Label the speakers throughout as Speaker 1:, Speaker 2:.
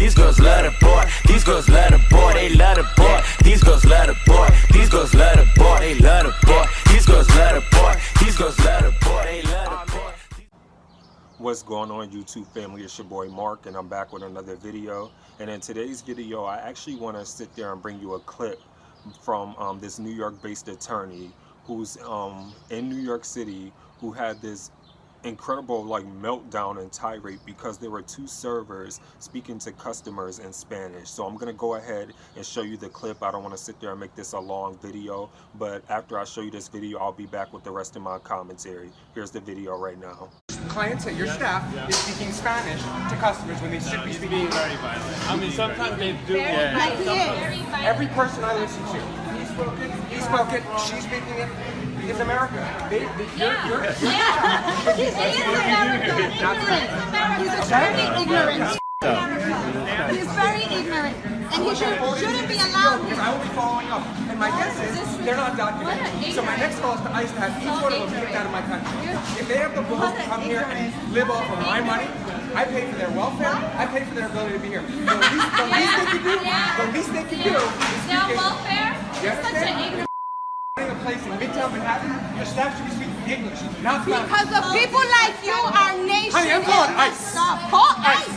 Speaker 1: These girls love the boy. These girls love the boy. They love the boy. These girls love the boy. These girls love the boy. They love the boy. These girls love the boy. These girls love the boy. They love the boy.
Speaker 2: What's going on, YouTube family? It's your boy Mark, and I'm back with another video. And in today's video, I actually want to sit there and bring you a clip from this New York-based attorney who's in New York City, who had this incredible meltdown and tirade because there were two servers speaking to customers in Spanish. So I'm gonna go ahead and show you the clip. I don't want to sit there and make this a long video, but after I show you this video, I'll be back with the rest of my commentary. Here's the video right now.
Speaker 3: Clients at your staff is speaking Spanish to customers when they should be speaking
Speaker 4: very violent. I mean, sometimes they do.
Speaker 3: Every person I listen to, he spoke it, she's speaking it, is America.
Speaker 5: He's very ignorant. He's very ignorant. And he shouldn't be allowed.
Speaker 3: I will be following up. And my guess is they're not documented. So my next call is to ICE to have each one of them kicked out of my country. If they have the balls to come here and live off of my money, I pay for their welfare, I pay for their ability to be here. The least they can do is
Speaker 5: their welfare?
Speaker 3: Yes, a place in Midtown Manhattan, your staff should be speaking English, not Spanish.
Speaker 5: Because of people like you, our nation.
Speaker 3: Honey, I'm calling ICE.
Speaker 5: Stop. Call ICE.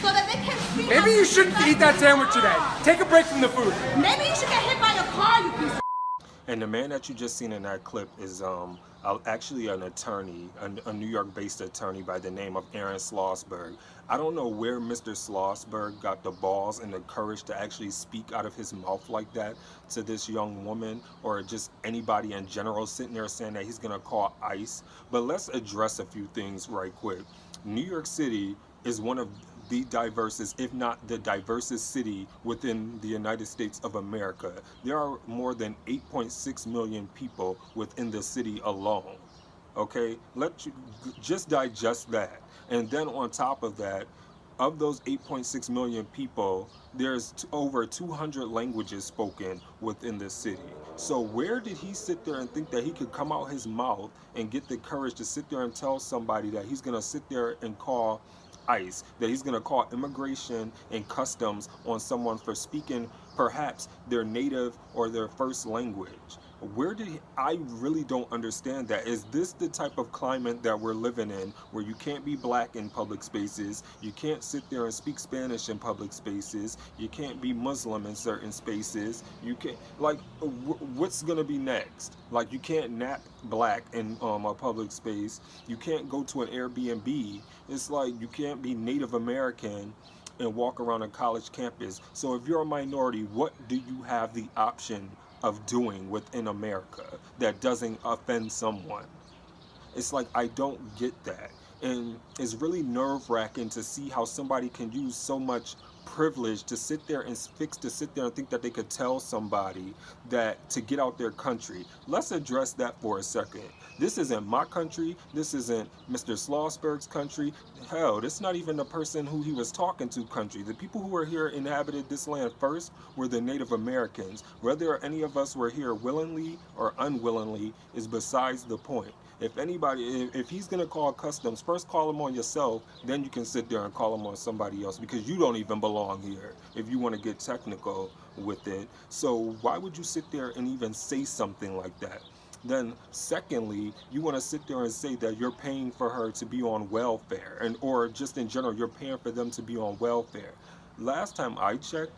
Speaker 5: So that they can speak.
Speaker 3: Maybe you shouldn't eat that sandwich today. Take a break from the food.
Speaker 5: Maybe you should get hit by a car, you piece of.
Speaker 2: And the man that you just seen in that clip is actually an attorney, a New York-based attorney by the name of Schlossberg. I don't know where Mr. Schlossberg got the balls and the courage to actually speak out of his mouth like that to this young woman, or just anybody in general, sitting there saying that he's gonna call ICE. But let's address a few things right quick. New York City is one of the diversest, if not the diversest city within the United States of America. There are more than 8.6 million people within the city alone. Okay, let you just digest that. And then on top of that, of those 8.6 million people, there's over 200 languages spoken within the city. So where did he sit there and think that he could come out his mouth and get the courage to sit there and tell somebody that he's gonna sit there and call ICE, that he's gonna call immigration and customs on someone for speaking perhaps their native or their first language? Where did I really don't understand that. Is this the type of climate that we're living in, where you can't be black in public spaces, you can't sit there and speak Spanish in public spaces, you can't be Muslim in certain spaces, you can't, what's gonna be next? Like, you can't nap black in a public space, you can't go to an Airbnb, it's like you can't be Native American and walk around a college campus. So if you're a minority, what do you have the option of doing within America that doesn't offend someone? It's like, I don't get that. And it's really nerve-wracking to see how somebody can use so much privilege to sit there and think that they could tell somebody that to get out their country. Let's address that for a second. This isn't my country. This isn't Mr. Schlossberg's country. Hell, this is not even the person who he was talking to country. The people who were here inhabited this land first were the Native Americans. Whether any of us were here willingly or unwillingly is besides the point. If he's gonna call customs, first call him on yourself, then you can sit there and call him on somebody else, because you don't even belong here if you want to get technical with it. So why would you sit there and even say something like that? Then secondly, you want to sit there and say that you're paying for her to be on welfare, or just in general, you're paying for them to be on welfare. Last time I checked,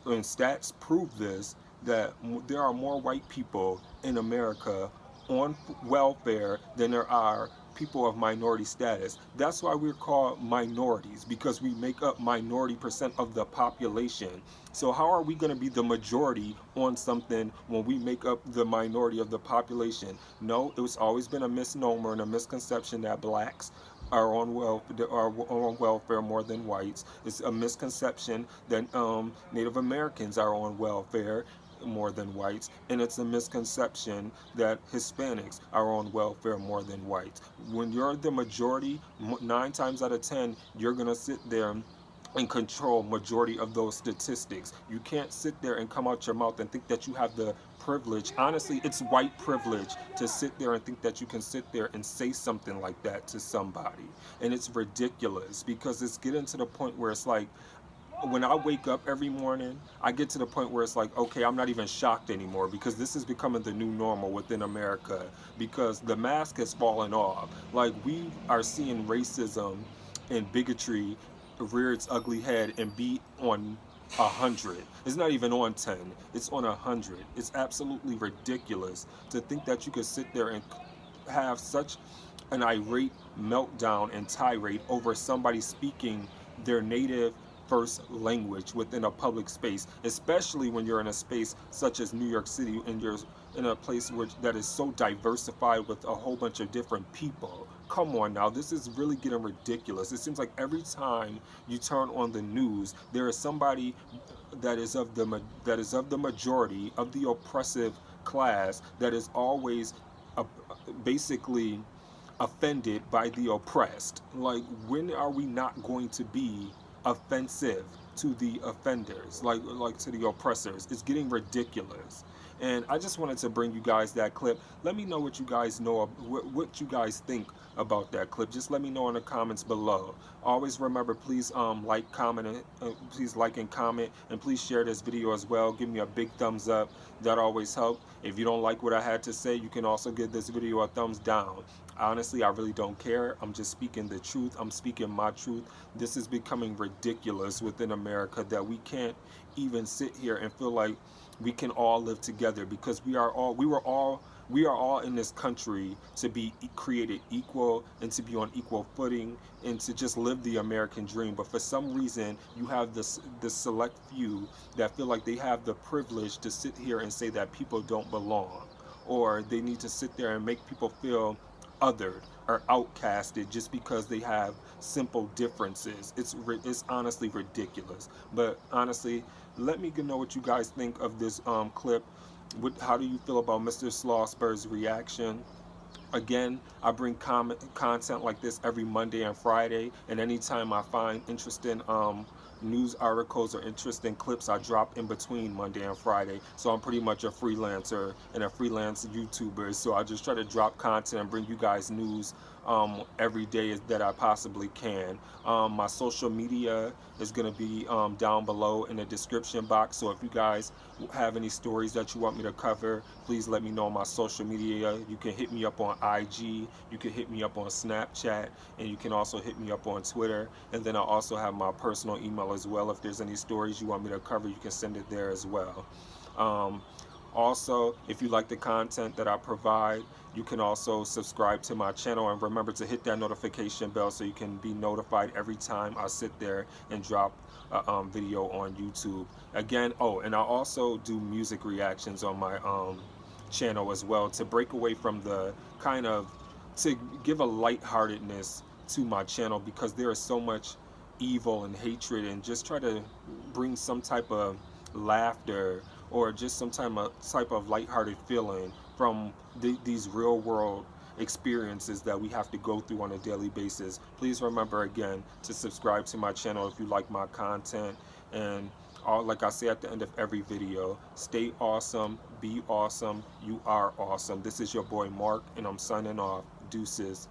Speaker 2: and stats prove this, that there are more white people in America on welfare than there are people of minority status. That's why we're called minorities, because we make up minority % of the population. So how are we going to be the majority on something when we make up the minority of the population? No, it's always been a misnomer and a misconception that blacks are on welfare more than whites. It's a misconception that Native Americans are on welfare more than whites, and it's a misconception that Hispanics are on welfare more than whites. When you're the majority, 9 times out of 10, you're gonna sit there and control majority of those statistics. You can't sit there and come out your mouth and think that you have the privilege. Honestly, it's white privilege to sit there and think that you can sit there and say something like that to somebody. And it's ridiculous because it's getting to the point where it's like, when I wake up every morning, I get to the point where it's like, okay, I'm not even shocked anymore because this is becoming the new normal within America because the mask has fallen off. Like, we are seeing racism and bigotry rear its ugly head and be on 100. It's not even on 10. It's on 100. It's absolutely ridiculous to think that you could sit there and have such an irate meltdown and tirade over somebody speaking their native first language within a public space, especially when you're in a space such as New York City and you're in a place that is so diversified with a whole bunch of different people. Come on now, this is really getting ridiculous. It seems like every time you turn on the news, there is somebody that is of the majority of the oppressive class that is always basically offended by the oppressed. Like, when are we not going to be offensive to the offenders, like to the oppressors? It's getting ridiculous. And I just wanted to bring you guys that clip. Let me know what you guys know, what you guys think about that clip. Just let me know in the comments below. Always remember, please like, comment, please like and comment, and please share this video as well. Give me a big thumbs up. That always helps. If you don't like what I had to say, you can also give this video a thumbs down. Honestly, I really don't care. I'm just speaking the truth. I'm speaking my truth. This is becoming ridiculous within America that we can't even sit here and feel like we can all live together because we are all in this country to be created equal and to be on equal footing and to just live the American dream. But for some reason, you have this select few that feel like they have the privilege to sit here and say that people don't belong, or they need to sit there and make people feel othered or outcasted just because they have simple differences. It's honestly ridiculous. But honestly, let me know what you guys think of this clip. How do you feel about Mr. Schlossberg's reaction? Again, I bring content like this every Monday and Friday, and anytime I find interesting news articles or interesting clips, I drop in between Monday and Friday. So I'm pretty much a freelancer and a freelance YouTuber, so I just try to drop content and bring you guys news every day that I possibly can. My social media is going to be down below in the description box, so if you guys have any stories that you want me to cover, please let me know on my social media. You can hit me up on IG, you can hit me up on Snapchat, and you can also hit me up on Twitter. And then I also have my personal email as well. If there's any stories you want me to cover, you can send it there as well. Also, if you like the content that I provide, you can also subscribe to my channel, and remember to hit that notification bell so you can be notified every time I sit there and drop a video on YouTube. Again, oh, and I also do music reactions on my channel as well, to break away from the to give a lightheartedness to my channel, because there is so much evil and hatred, and just try to bring some type of laughter or just some type of lighthearted feeling from these real world experiences that we have to go through on a daily basis. Please remember again to subscribe to my channel if you like my content. And like I say at the end of every video, stay awesome, be awesome, you are awesome. This is your boy Mark, and I'm signing off. Deuces.